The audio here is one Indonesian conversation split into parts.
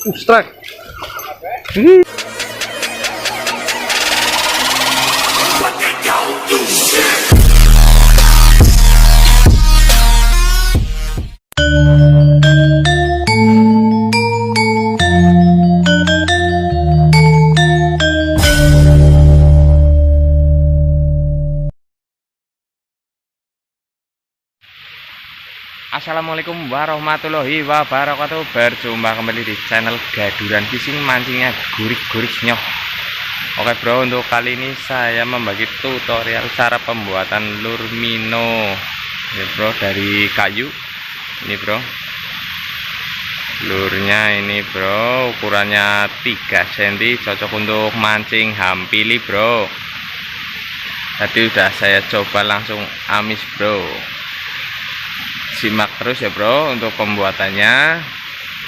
Strike. Assalamualaikum warahmatullahi wabarakatuh. Berjumpa kembali di channel Gaduran Fishing, mancingnya gurih-gurih nyoh. Oke bro, untuk kali ini saya membagi tutorial cara pembuatan lure minnow ya bro, dari kayu ini bro. Lurnya ini bro, ukurannya 3 cm, cocok untuk mancing hampili bro. Tadi udah saya coba langsung amis bro. Simak terus ya bro untuk pembuatannya.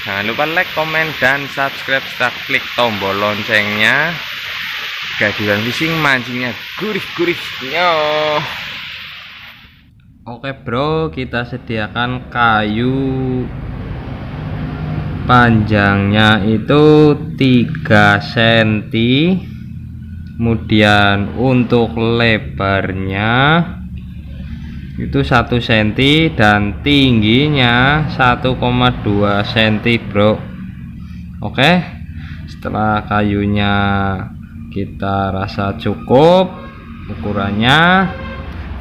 Jangan lupa like, komen, dan subscribe serta klik tombol loncengnya. Gaduran Fishing, mancingnya gurih-gurih nyoh. Oke bro, kita sediakan kayu panjangnya itu 3 cm, kemudian untuk lebarnya itu 1 cm dan tingginya 1,2 cm bro. Oke, setelah kayunya kita rasa cukup ukurannya,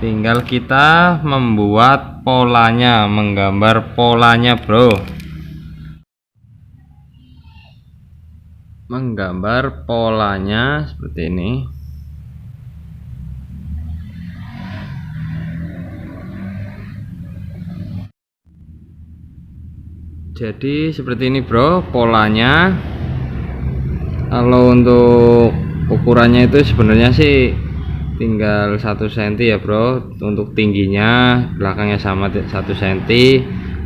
tinggal kita membuat polanya, menggambar polanya bro. Menggambar polanya seperti ini. Jadi seperti ini bro polanya. Kalau untuk ukurannya itu sebenarnya sih tinggal 1 cm ya bro. Untuk tingginya belakangnya sama 1 cm.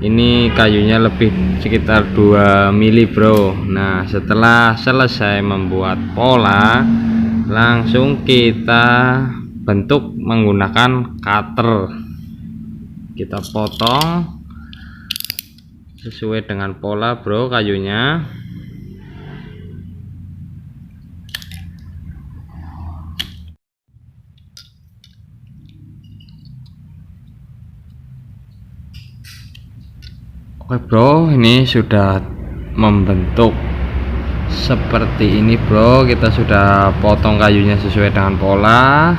Ini kayunya lebih sekitar 2 mili bro. Nah setelah selesai membuat pola, langsung kita bentuk menggunakan cutter. Kita potong sesuai dengan pola bro kayunya. Oke bro, ini sudah membentuk seperti ini bro. Kita sudah potong kayunya sesuai dengan pola.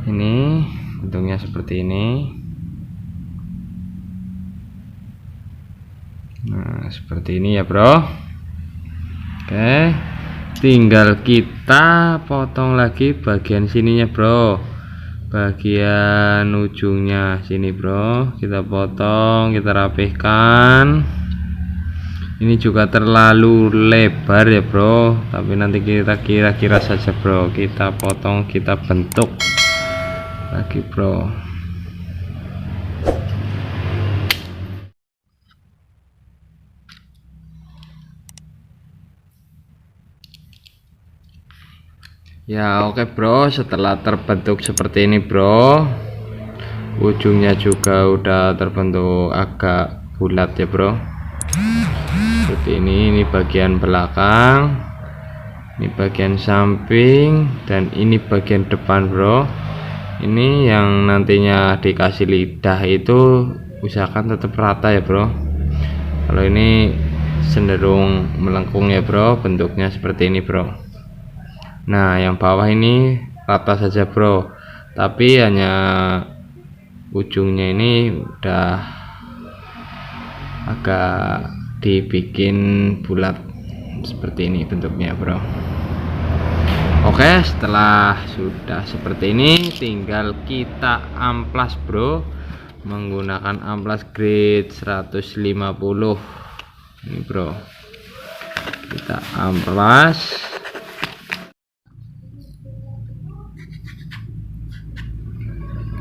Ini bentuknya seperti ini. Nah seperti ini ya bro. Oke, tinggal kita potong lagi bagian sininya bro, bagian ujungnya sini bro. Kita potong, kita rapihkan. Ini juga terlalu lebar ya bro, tapi nanti kita kira-kira saja bro. Kita potong, kita bentuk lagi bro. Ya oke bro, setelah terbentuk seperti ini bro, ujungnya juga udah terbentuk agak bulat ya bro, seperti ini bagian belakang, ini bagian samping, dan ini bagian depan bro. Ini yang nantinya dikasih lidah itu usahakan tetap rata ya bro. Kalau ini cenderung melengkung ya bro, bentuknya seperti ini bro. Nah yang bawah ini rata saja bro, tapi hanya ujungnya ini udah agak dibikin bulat seperti ini bentuknya bro. Oke, setelah sudah seperti ini tinggal kita amplas bro, menggunakan amplas grade 150 ini bro. Kita amplas.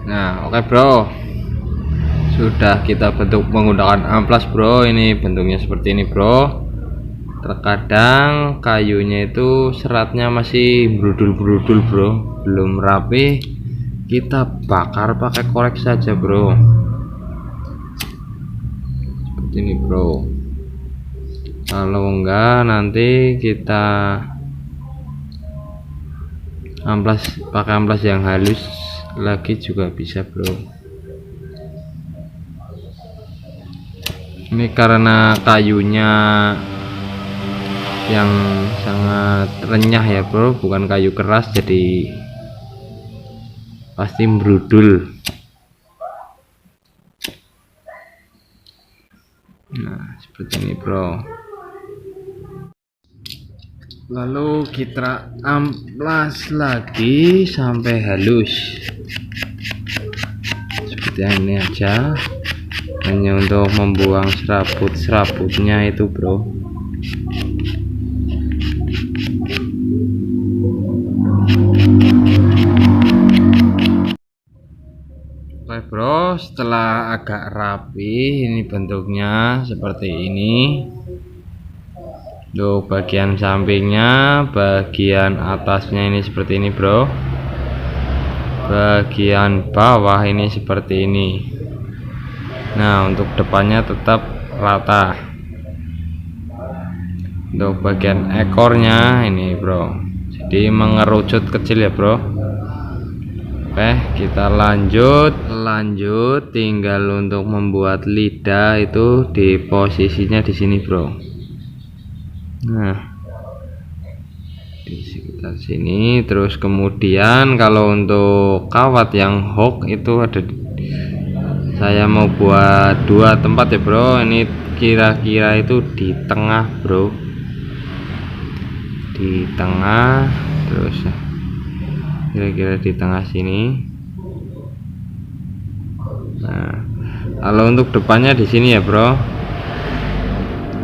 Nah oke bro, sudah kita bentuk menggunakan amplas bro. Ini bentuknya seperti ini bro. Terkadang kayunya itu seratnya masih brudul-brudul bro, belum rapi. Kita bakar pakai korek saja bro, seperti ini bro. Kalau enggak nanti kita amplas, pakai amplas yang halus lagi juga bisa bro. Ini karena kayunya yang sangat renyah ya bro, bukan kayu keras, jadi pasti merudul. Nah seperti ini bro. Lalu kita amplas lagi sampai halus seperti ini aja, hanya untuk membuang serabut-serabutnya itu bro. Oke bro, setelah agak rapi ini bentuknya seperti ini. Untuk bagian sampingnya, bagian atasnya ini seperti ini bro, bagian bawah ini seperti ini. Nah untuk depannya tetap rata. Untuk bagian ekornya ini bro, jadi mengerucut kecil ya bro. Oke kita lanjut tinggal untuk membuat lidah itu di posisinya di sini bro. Nah di sekitar sini. Terus kemudian kalau untuk kawat yang hook itu ada, saya mau buat 2 tempat ya bro. Ini kira-kira itu di tengah bro, di tengah, terus kira-kira di tengah sini. Nah kalau untuk depannya di sini ya bro,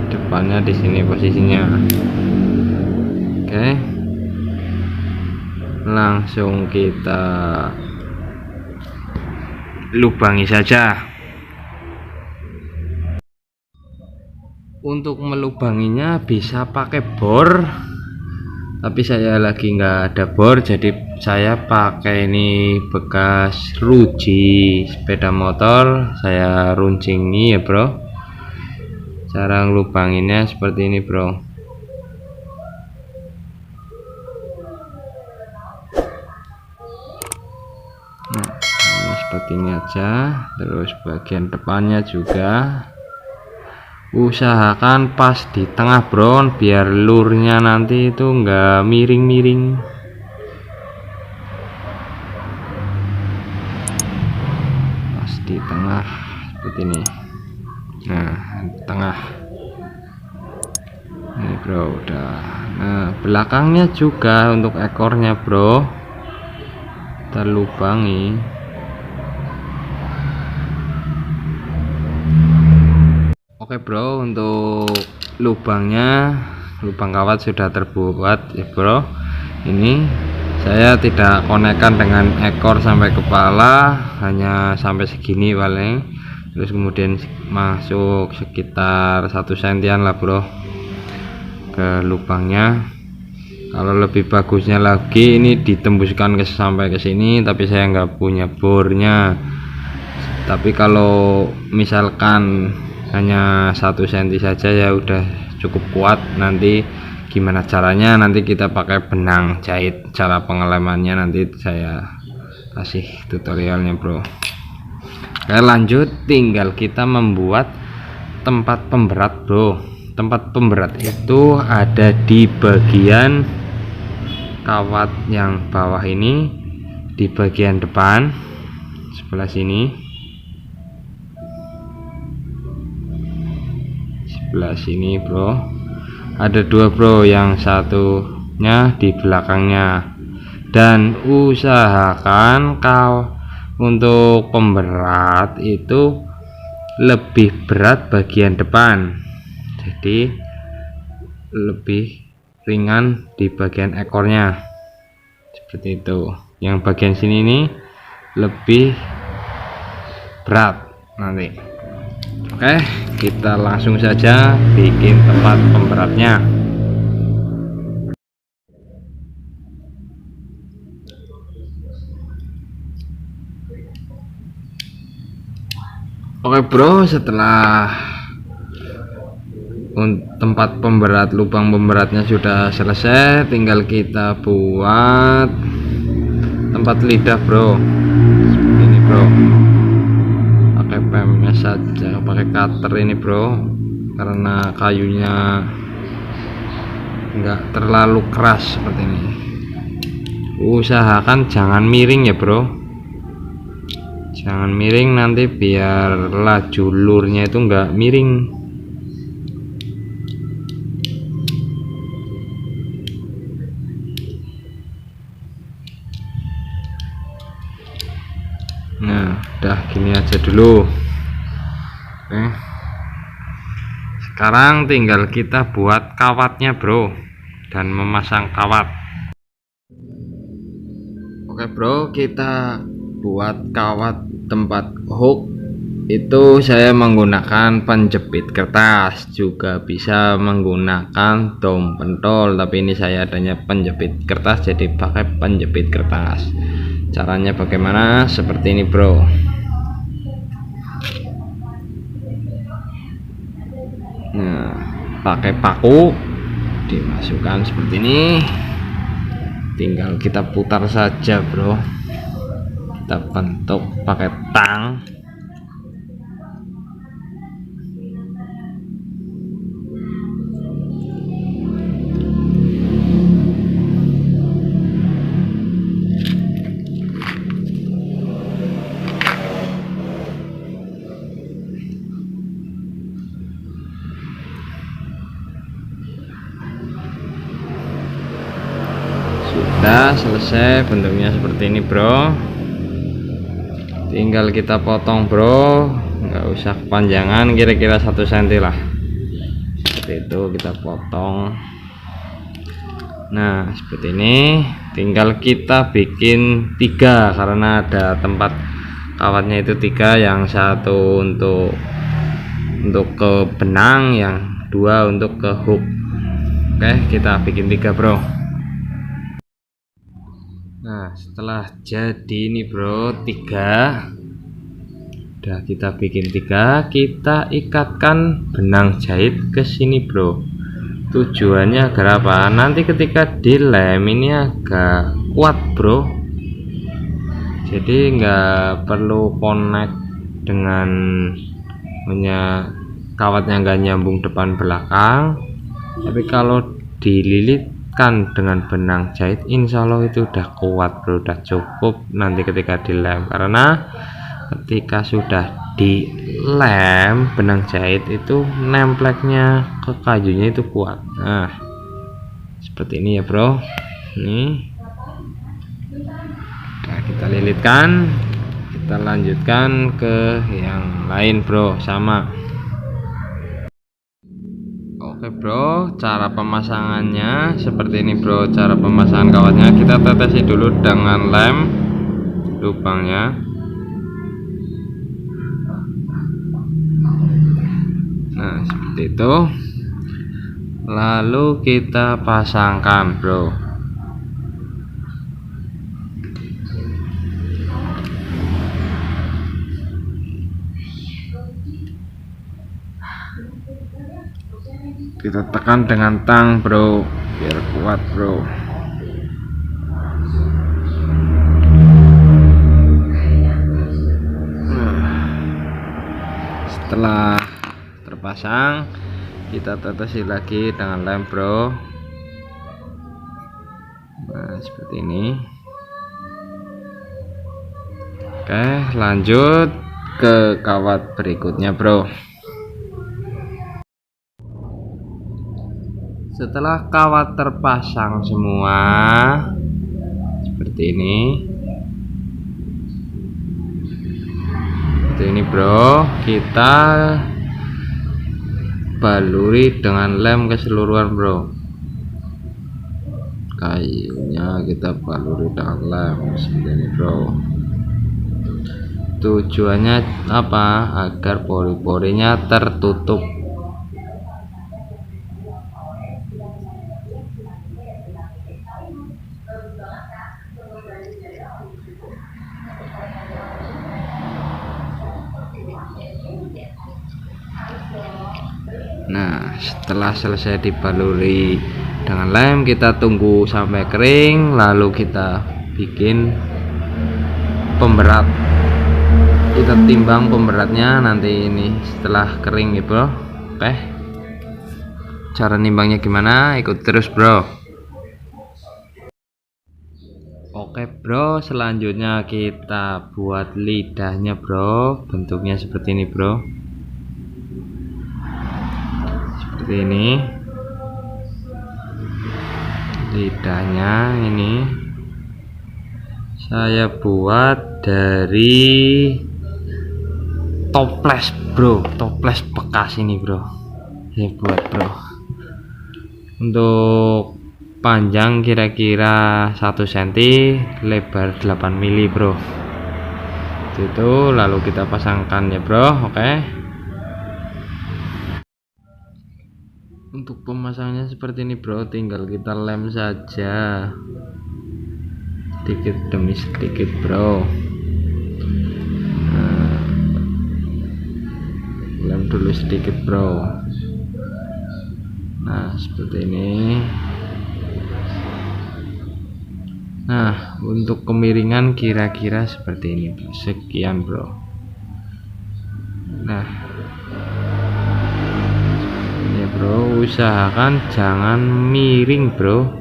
depannya di sini posisinya. Oke langsung kita lubangi saja. Untuk melubanginya bisa pakai bor, tapi saya lagi nggak ada bor, jadi saya pakai ini bekas ruji sepeda motor, saya runcingi ya bro. Cara ngelubanginnya seperti ini bro. Nah ini seperti ini aja. Terus bagian depannya juga usahakan pas di tengah bro, biar lurnya nanti itu enggak miring-miring. Pas di tengah seperti ini. Nah di tengah ini bro udah. Nah belakangnya juga untuk ekornya bro kita lubangi. Oke bro, untuk lubangnya, lubang kawat sudah terbuat ya bro. Ini saya tidak konekkan dengan ekor sampai kepala, hanya sampai segini paling. Terus kemudian masuk sekitar 1 sentian lah bro ke lubangnya. Kalau lebih bagusnya lagi ini ditembuskan sampai ke sini, tapi saya nggak punya bornya. Tapi kalau misalkan hanya 1 cm saja ya udah cukup kuat. Nanti gimana caranya, nanti kita pakai benang jahit. Cara pengelemannya nanti saya kasih tutorialnya bro. Oke lanjut, tinggal kita membuat tempat pemberat bro. Tempat pemberat itu ada di bagian kawat yang bawah ini, di bagian depan sebelah sini, sebelah sini bro. Ada 2 bro, yang satunya di belakangnya. Dan usahakan untuk pemberat itu lebih berat bagian depan, jadi lebih ringan di bagian ekornya seperti itu. Yang bagian sini ini lebih berat nanti. Oke kita langsung saja bikin tempat pemberatnya. Oke bro, setelah tempat pemberat, lubang pemberatnya sudah selesai, tinggal kita buat tempat lidah bro. Seperti ini bro, pakai pemnya saja, pakai cutter ini bro, karena kayunya enggak terlalu keras. Seperti ini, usahakan jangan miring ya bro, jangan miring, nanti biar laju lurnya itu enggak miring. Nah udah gini aja dulu. Oke, sekarang tinggal kita buat kawatnya bro, dan memasang kawat. Oke bro, kita buat kawat tempat hook itu saya menggunakan penjepit kertas, juga bisa menggunakan dom pentol, tapi ini saya adanya penjepit kertas jadi pakai penjepit kertas. Caranya bagaimana? Seperti ini bro. Nah, pakai paku dimasukkan seperti ini, tinggal kita putar saja bro, kita bentuk pakai tang. Sudah selesai bentuknya seperti ini bro, tinggal kita potong bro, nggak usah kepanjangan, kira-kira 1 cm lah, seperti itu kita potong. Nah seperti ini, tinggal kita bikin 3 karena ada tempat kawatnya itu 3, yang satu untuk ke benang, yang 2 untuk ke hook. Oke, kita bikin 3 bro. Nah setelah jadi ini bro 3, udah kita bikin 3, kita ikatkan benang jahit ke sini bro. Tujuannya agar apa? Nanti ketika dilem ini agak kuat bro, jadi nggak perlu connect dengan kawatnya nggak nyambung depan belakang, tapi kalau dililit dengan benang jahit insya Allah itu udah kuat bro, udah cukup nanti ketika dilem, karena ketika sudah dilem benang jahit itu nempleknya ke kayunya itu kuat. Nah seperti ini ya bro, ini udah kita lilitkan, kita lanjutkan ke yang lain bro, sama. Oke bro, cara pemasangannya seperti ini bro. Cara pemasangan kawatnya, kita tetesi dulu dengan lem lubangnya. Nah seperti itu, lalu kita pasangkan bro. Kita tekan dengan tang bro, biar kuat bro. Setelah terpasang, kita tetesi lagi dengan lem bro. Nah seperti ini. Oke, lanjut ke kawat berikutnya bro. Setelah kawat terpasang semua seperti ini, bro, kita baluri dengan lem keseluruhan bro. Kayunya kita baluri dengan lem seperti ini bro. Tujuannya apa? Agar pori-porinya tertutup. Nah, setelah selesai dibaluri dengan lem, kita tunggu sampai kering, lalu kita bikin pemberat. Kita timbang pemberatnya nanti ini setelah kering ya bro. Oke, cara nimbangnya gimana, ikut terus bro. Oke bro, selanjutnya kita buat lidahnya bro. Bentuknya seperti ini bro, seperti ini lidahnya. Ini saya buat dari toples bro, toples bekas ini bro. Saya buat bro, untuk panjang kira-kira 1 cm, lebar 8 mili bro. Itu lalu kita pasangkan ya bro. Oke, untuk pemasangannya seperti ini bro, tinggal kita lem saja sedikit demi sedikit bro. Nah, lem dulu sedikit bro. Nah seperti ini. Nah untuk kemiringan kira-kira seperti ini bro. Sekian bro. Nah ya bro, usahakan jangan miring bro,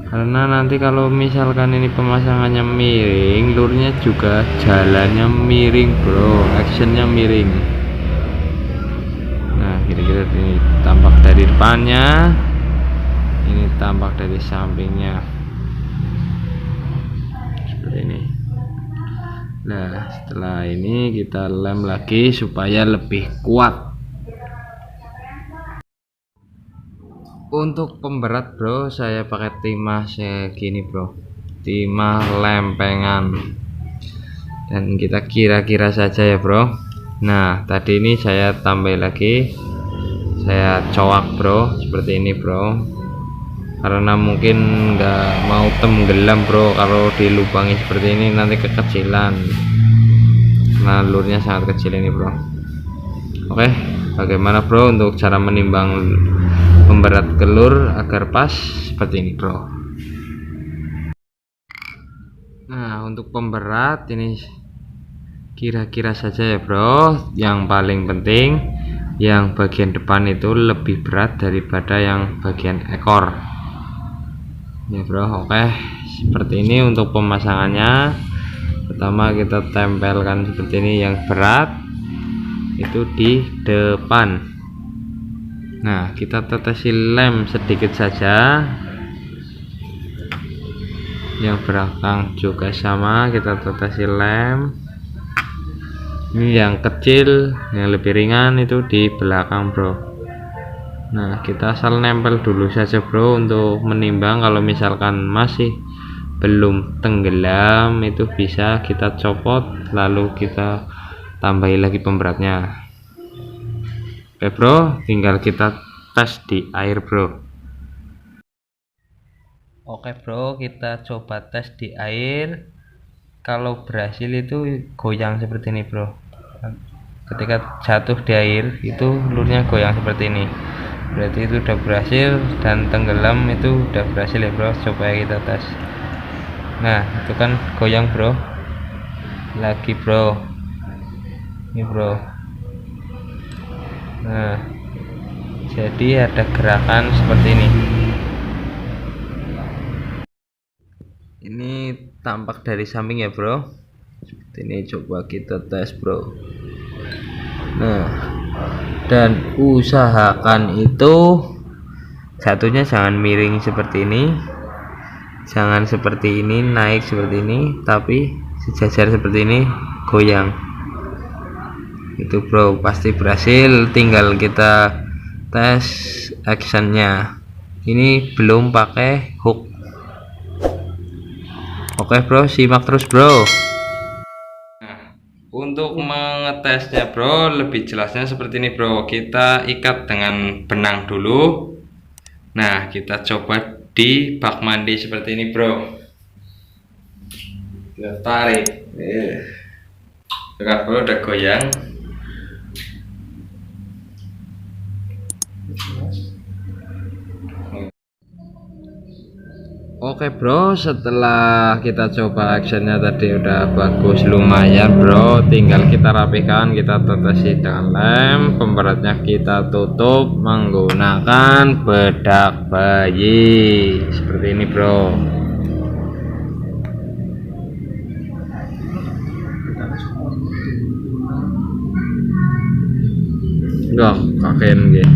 karena nanti kalau misalkan ini pemasangannya miring, lurnya juga jalannya miring bro, actionnya miring. Nah kira-kira ini tampak dari depannya, ini tampak dari sampingnya seperti ini. Nah setelah ini kita lem lagi supaya lebih kuat. Untuk pemberat bro, saya pakai timah segini bro, timah lempengan, dan kita kira-kira saja ya bro. Nah tadi ini saya tambah lagi, saya coak bro seperti ini bro, karena mungkin nggak mau tenggelam bro kalau dilubangi seperti ini, nanti kekecilan. Nah lurnya sangat kecil ini bro. Oke, bagaimana bro untuk cara menimbang pemberat kelur agar pas seperti ini bro. Nah untuk pemberat ini kira-kira saja ya bro. Yang paling penting yang bagian depan itu lebih berat daripada yang bagian ekor ya bro. Oke, seperti ini untuk pemasangannya. Pertama kita tempelkan seperti ini, yang berat itu di depan. Nah kita tetesi lem sedikit saja, yang belakang juga sama, kita tetesi lem. Ini yang kecil, yang lebih ringan itu di belakang bro. Nah kita asal nempel dulu saja bro untuk menimbang. Kalau misalkan masih belum tenggelam, itu bisa kita copot lalu kita tambahi lagi pemberatnya. Oke bro, tinggal kita tes di air bro. Oke bro, kita coba tes di air. Kalau berhasil itu goyang seperti ini bro. Ketika jatuh di air itu lurnya goyang seperti ini, berarti itu udah berhasil. Dan tenggelam itu udah berhasil ya bro. Coba kita tes. Nah itu kan goyang bro, lagi bro, ini bro. Nah jadi ada gerakan seperti ini. Ini tampak dari samping ya bro, seperti ini. Coba kita tes bro. Nah dan usahakan itu jatuhnya jangan miring seperti ini, jangan seperti ini naik seperti ini, tapi sejajar seperti ini goyang. Itu bro pasti berhasil. Tinggal kita tes actionnya. Ini belum pakai hook. Oke bro, simak terus bro. Nah untuk mengetesnya bro, lebih jelasnya seperti ini bro. Kita ikat dengan benang dulu. Nah kita coba di bak mandi seperti ini bro. Kita tarik, dekat bro, udah goyang. Oke bro, setelah kita coba actionnya tadi udah bagus lumayan bro, tinggal kita rapikan, kita tetesi dengan lem, pemberatnya kita tutup menggunakan bedak bayi seperti ini bro. Enggak, kakein gitu.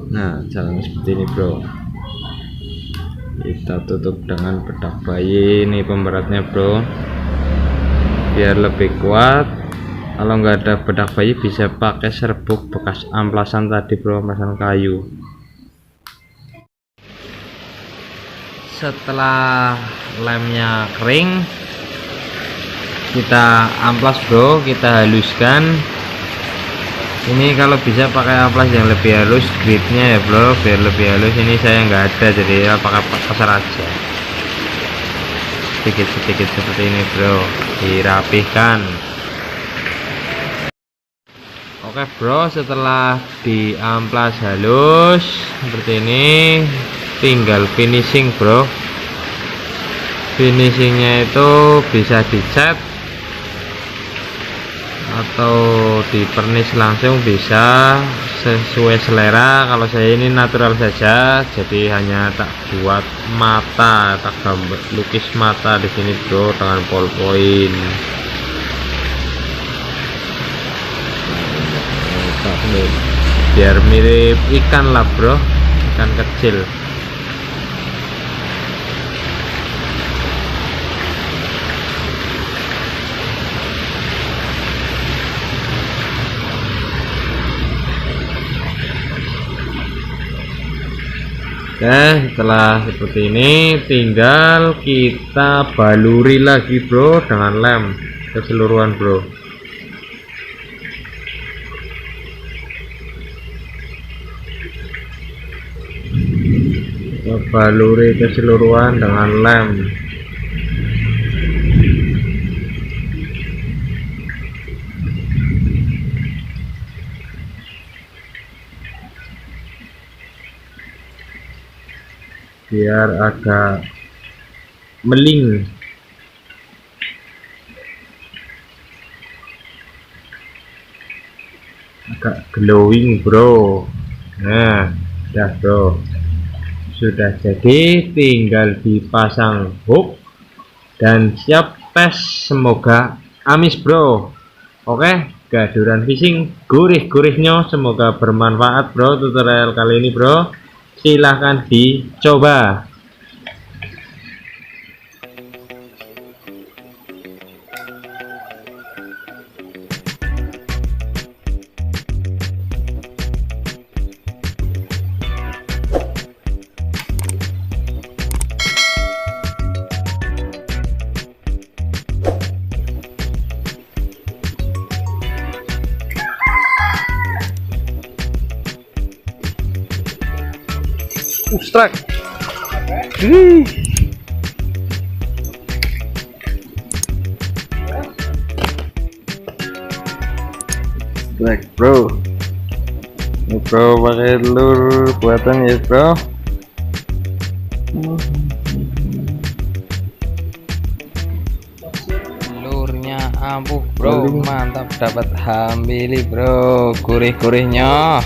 Nah, jalan seperti ini bro, kita tutup dengan bedak bayi. Ini pemberatnya bro, biar lebih kuat. Kalau nggak ada bedak bayi bisa pakai serbuk bekas amplasan tadi bro, amplasan kayu. Setelah lemnya kering, kita amplas bro, kita haluskan. Ini kalau bisa pakai amplas yang lebih halus gritnya ya bro, biar lebih halus. Ini saya nggak ada, jadi ya pakai kasar aja, sedikit-sedikit seperti ini bro, dirapihkan. Oke bro, setelah diamplas halus seperti ini, tinggal finishing bro. Finishingnya itu bisa dicat atau dipernis langsung, bisa sesuai selera. Kalau saya ini natural saja, jadi hanya tak buat mata, tak gambar lukis mata di sini bro dengan ballpoint. Biar mirip ikan lah bro, ikan kecil. Oke, setelah seperti ini tinggal kita baluri lagi bro dengan lem keseluruhan bro. Kita baluri keseluruhan dengan lem. Biar agak meling, agak glowing bro. Nah udah bro, sudah jadi, tinggal dipasang hook dan siap tes. Semoga amis bro. Oke, gaduran fishing gurih-gurihnya, semoga bermanfaat bro tutorial kali ini bro. Silahkan dicoba. Strike. Strike bro. Ini bro pakai lure buatan ya bro. Lurnya ampuh bro, mantap, dapat hambili bro, gurih-gurihnya.